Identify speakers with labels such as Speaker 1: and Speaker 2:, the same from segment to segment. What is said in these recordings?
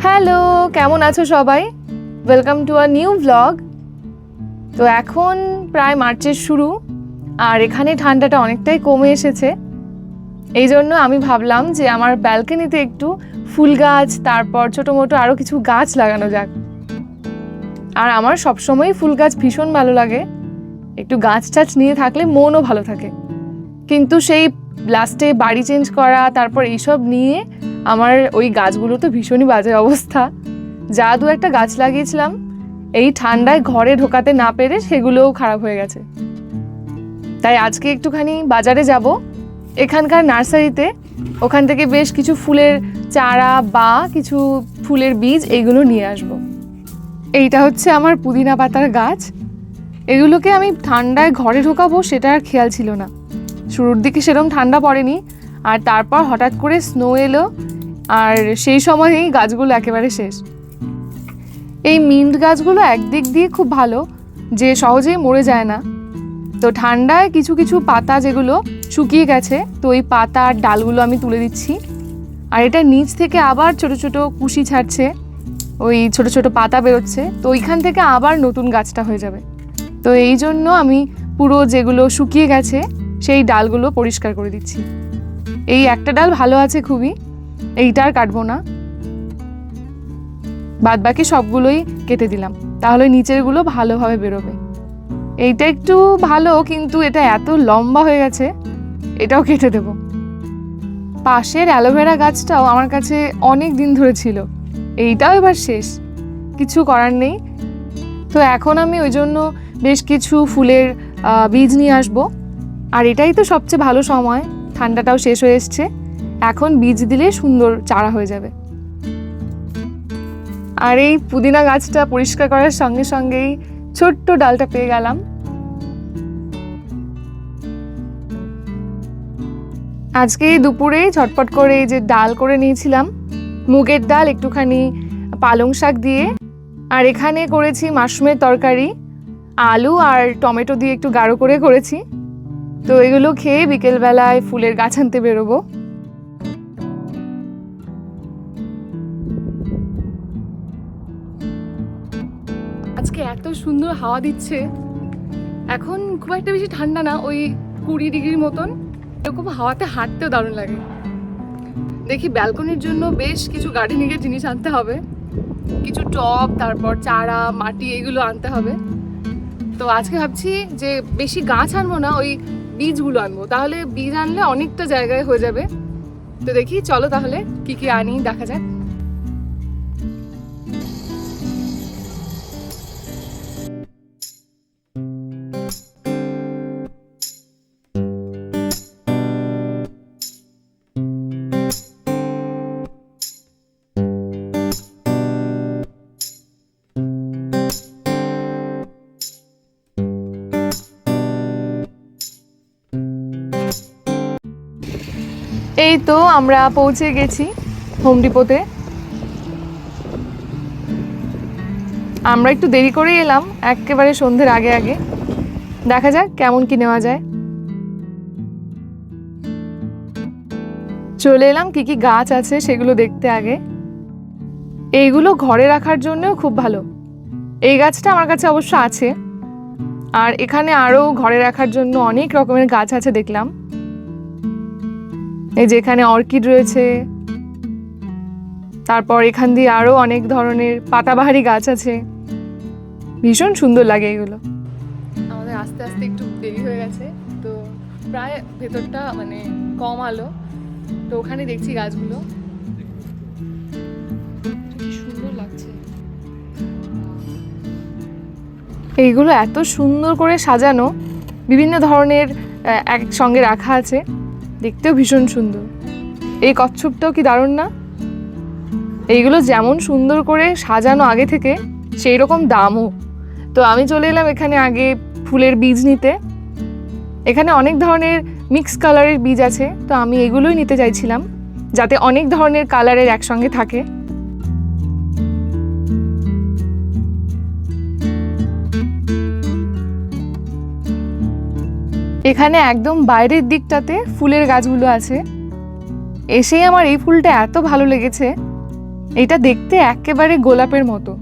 Speaker 1: Hello, কেমন আছো সবাই? Welcome to a new blog. তো এখন প্রায় মার্চের শুরু, আর এখানে ঠান্ডাটা অনেকটাই কমে এসেছে। এই জন্য আমি ভাবলাম যে আমার ব্যালকনিতে একটু ফুল গাছ, তারপর ছোটো মোটো আরও কিছু গাছ লাগানো যাক। আর আমার সবসময়ই ফুল গাছ ভীষণ ভালো লাগে, একটু গাছ টাছ নিয়ে থাকলে মনও ভালো থাকে। কিন্তু সেই লাস্টে বাড়ি চেঞ্জ করা, তারপর এইসব নিয়ে আমার ওই গাছগুলো তো ভীষণই বাজে অবস্থা। যা দু একটা গাছ লাগিয়েছিলাম, এই ঠান্ডায় ঘরে ঢোকাতে না পেরে সেগুলোও খারাপ হয়ে গেছে। তাই আজকে একটুখানি বাজারে যাব, এখানকার নার্সারিতে, ওখান থেকে বেশ কিছু ফুলের চারা বা কিছু ফুলের বীজ এইগুলো নিয়ে আসব। এইটা হচ্ছে আমার পুদিনা পাতার গাছ। এগুলোকে আমি ঠান্ডায় ঘরে ঢোকাবো সেটা আর খেয়াল ছিল না। শুরুর দিকে সেরকম ঠান্ডা পড়েনি, আর তারপর হঠাৎ করে স্নো এলো, আর সেই সময়ই গাছগুলো একেবারে শেষ। এই মিন্ট গাছগুলো একদিক দিয়ে খুব ভালো যে সহজেই মরে যায় না। তো ঠান্ডায় কিছু কিছু পাতা যেগুলো শুকিয়ে গেছে, তো ওই পাতা আর ডালগুলো আমি তুলে দিচ্ছি। আর এটা নিচ থেকে আবার ছোট ছোট কুশি ছাড়ছে, ওই ছোট ছোট পাতা বেরোচ্ছে, তো ওইখান থেকে আবার নতুন গাছটা হয়ে যাবে। তো এই জন্য আমি পুরো যেগুলো শুকিয়ে গেছে সেই ডালগুলো পরিষ্কার করে দিচ্ছি। এই একটা ডাল ভালো আছে খুবই, এইটা আর কাটবো না, বাদ বাকি সবগুলোই কেটে দিলাম, তাহলে নিচেরগুলো ভালোভাবে বেরোবে। এইটা একটু ভালো, কিন্তু এটা এত লম্বা হয়ে গেছে, এটাও কেটে দেব। পাশের অ্যালোভেরা গাছটাও আমার কাছে অনেক দিন ধরে ছিল, এইটাও এবার শেষ, কিছু করার নেই। তো এখন আমি ওই জন্য বেশ কিছু ফুলের বীজ নিয়ে আসবো। আর এটাই তো সবচেয়ে ভালো সময়, ঠান্ডাটাও শেষ হয়ে এসছে, এখন বীজ দিলে সুন্দর চারা হয়ে যাবে। আর এই পুদিনা গাছটা পরিষ্কার করার সঙ্গে সঙ্গেই ছোট্ট ডালটা পেয়ে গেলাম। আজকে দুপুরে ঝটপট করে এই যে ডাল করে নিয়েছিলাম, মুগের ডাল, একটুখানি পালং শাক দিয়ে, আর এখানে করেছি মাশরুমের তরকারি, আলু আর টমেটো দিয়ে একটু গাঢ় করে করেছি। তো এগুলো খেয়ে বিকেলবেলায় ফুলের গাছ আনতে বেরোবো। আজকে এত সুন্দর হাওয়া দিচ্ছে, এখন খুব একটা বেশি ঠান্ডা না, ওই 20 ডিগ্রির মতন, এরকম হাওয়াতে হাঁটতেও দারুণ লাগে। দেখি ব্যালকনির জন্য বেশ কিছু গার্ডেনিংয়ের জিনিস আনতে হবে, কিছু টব, তারপর চারা, মাটি, এগুলো আনতে হবে। তো আজকে ভাবছি যে বেশি গাছ আনবো না, ওই বীজগুলো আনবো, তাহলে বীজ আনলে অনেকটা জায়গায় হয়ে যাবে। তো দেখি, চলো তাহলে কি কি আনি দেখা যাক। এই তো আমরা পৌঁছে গেছি হোম ডিপোতে। আমরা একটু দেরি করে এলাম, একেবারে সন্ধ্যের আগে আগে। দেখা যাক কেমন কি নেওয়া যায়। চলে এলাম কি কি গাছ আছে সেগুলো দেখতে আগে। এইগুলো ঘরে রাখার জন্যও খুব ভালো। এই গাছটা আমার কাছে অবশ্য আছে, আর এখানে আরও ঘরে রাখার জন্য অনেক রকমের গাছ আছে দেখলাম। এই যে এখানে অর্কিড রয়েছে, তারপর এখান দিয়ে আরও অনেক ধরনের পাতাবাহারি গাছ আছে, ভীষণ সুন্দর লাগে এগুলো। আমাদের আস্তে আস্তে একটু দেরি হয়ে গেছে, তো প্রায় ভেতরটা মানে কম আলো, তো ওখানে দেখছি গাছগুলো কি সুন্দর লাগছে। এইগুলো এত সুন্দর করে সাজানো, বিভিন্ন ধরনের একসঙ্গে রাখা আছে, দেখতেও ভীষণ সুন্দর। এই কচ্ছপটাও কি দারুণ না? এইগুলো যেমন সুন্দর করে সাজানো আগে থেকে, সেই রকম দামও। তো আমি চলে এলাম এখানে আগে ফুলের বীজ নিতে। এখানে অনেক ধরনের মিক্স কালারের বীজ আছে, তো আমি এগুলোই নিতে চাইছিলাম, যাতে অনেক ধরনের কালারের একসঙ্গে থাকে। এখানে একদম বাইরের দিকটাতে ফুলের গাছগুলো আছে। এসেই আমার এই ফুলটা এত ভালো লেগেছে। এটা দেখতে একেবারে গোলাপের মতো,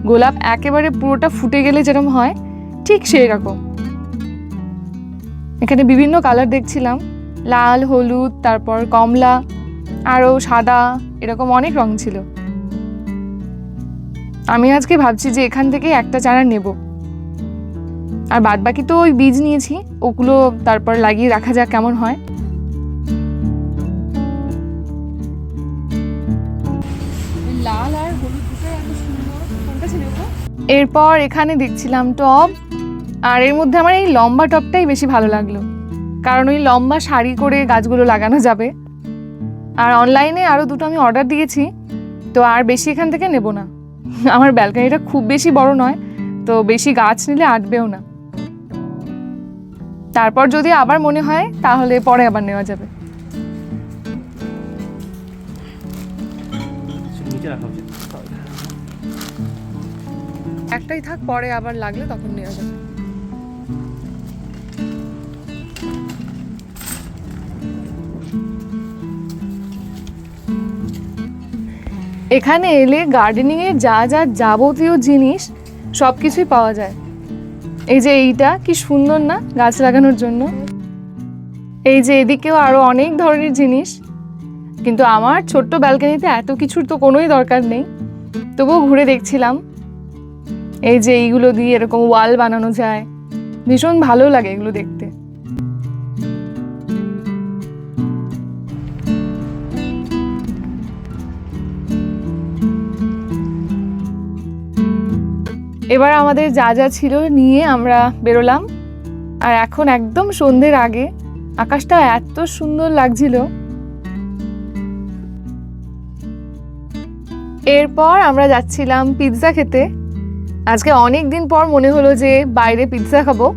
Speaker 1: গোলাপ একেবারে পুরোটা ফুটে গেলে যেরকম হয় ঠিক সেই রকম। এখানে বিভিন্ন কালার দেখছিলাম, লাল, হলুদ, তারপর কমলা, আরও সাদা, এরকম অনেক রং ছিল। আমি আজকে ভাবছি যে এখান থেকে একটা চারা নেব, আর বাদ বাকি তো ওই বীজ নিয়েছি, ওগুলো তারপর লাগিয়ে রাখা যাক কেমন হয়। লাল আর হলুদ দুটো এত সুন্দর, কোনটা ছিল? এরপর এখানে দেখছিলাম টব, আর এর মধ্যে আমার এই লম্বা টবটাই বেশি ভালো লাগলো, কারণ ওই লম্বা সারি করে গাছগুলো লাগানো যাবে। আর অনলাইনে আরও দুটো আমি অর্ডার দিয়েছি, তো আর বেশি এখান থেকে নেব না। আমার ব্যালকনিটা খুব বেশি বড় নয়, তো বেশি গাছ নিলে আটবেও না। তারপর যদি আবার মনে হয় তাহলে পরে আবার নেওয়া যাবে। একটাই থাক, পরে আবার লাগলে তখন নেওয়া যাবে। এখানে এলে গার্ডেনিংয়ের যা যা যাবতীয় জিনিস সব কিছুই পাওয়া যায়। এই যে এইটা কি সুন্দর না গাছ লাগানোর জন্য। এই যে এদিকেও আরও অনেক ধরনের জিনিস, কিন্তু আমার ছোট্ট ব্যালকনিতে এত কিছুর তো কোনোই দরকার নেই, তবুও ঘুরে দেখছিলাম। এই যে এইগুলো দিয়ে এরকম ওয়াল বানানো যায়, ভীষণ ভালো লাগে এগুলো দেখতে। এবার আমাদের যা যা ছিল নিয়ে আমরা বেরোলাম, আর এখন একদম সন্ধ্যের আগে, আকাশটা এত সুন্দর লাগছিল। এরপর আমরা যাচ্ছিলাম পিৎজা খেতে। আজকে অনেক দিন পর মনে হলো যে বাইরে পিৎজা খাবো,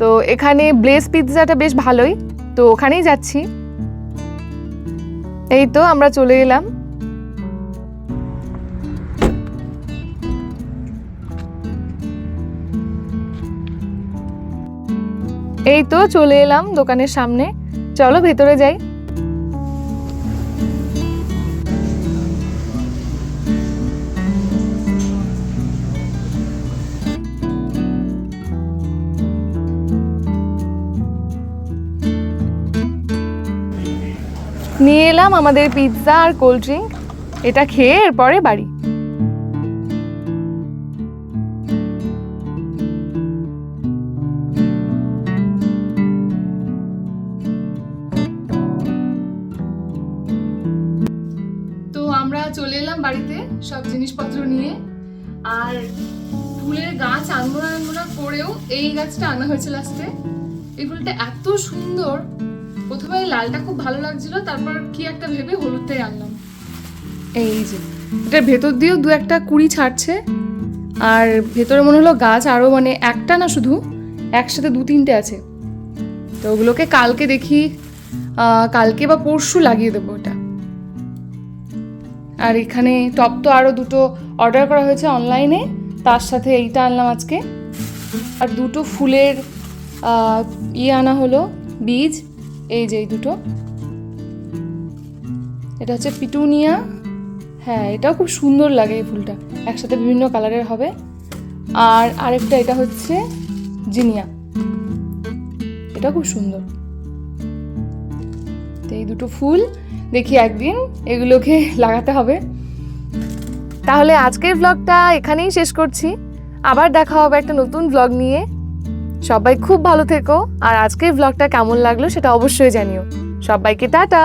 Speaker 1: তো এখানে ব্লেস পিৎজাটা বেশ ভালোই, তো ওখানেই যাচ্ছি। এই তো আমরা চলে এলাম। এই তো চলে এলাম দোকানের সামনে, চলো ভেতরে যাই। নিয়ে এলাম আমাদের পিৎজা আর কোল্ড ড্রিঙ্ক, এটা খেয়ে এরপরে বাড়ি। তো আমরা চলে এলাম বাড়িতে সব জিনিসপত্র নিয়ে, আর ফুলের গাছ আনমোনা করেও এই গাছটা আনা হয়েছে লাস্টে। এই ফুলটা এত সুন্দর, প্রথমে লালটা খুব ভালো লাগছিল, তারপর কি একটা ভেবে হলুদটাই আনলাম। এই যে এটার ভেতর দিয়েও দু একটা কুড়ি ছাড়ছে, আর ভেতরে মনে হলো গাছ আরও মানে একটা না, শুধু একসাথে দু তিনটে আছে। তো ওগুলোকে কালকে দেখি, কালকে বা পরশু লাগিয়ে দেবো ওটা। আর এখানে টপ তো আরও দুটো অর্ডার করা হয়েছে অনলাইনে, তার সাথে এইটা আনলাম আজকে। আর দুটো ফুলের আনা হলো, বীজ। এই যে এই দুটো, এটা হচ্ছে পিটুনিয়া। হ্যাঁ, এটাও খুব সুন্দর লাগে, এই ফুলটা একসাথে বিভিন্ন কালারের হবে। আর আরেকটা এটা হচ্ছে জিনিয়া, এটা খুব সুন্দর। তো এই দুটো ফুল দেখি একদিন এগুলোকে লাগাতে হবে। তাহলে আজকের ব্লগটা এখানেই শেষ করছি, আবার দেখা হবে একটা নতুন ব্লগ নিয়ে। সবাই খুব ভালো থেকো, আর আজকের ব্লগটা কেমন লাগলো সেটা অবশ্যই জানিও। সবাইকে টাটা।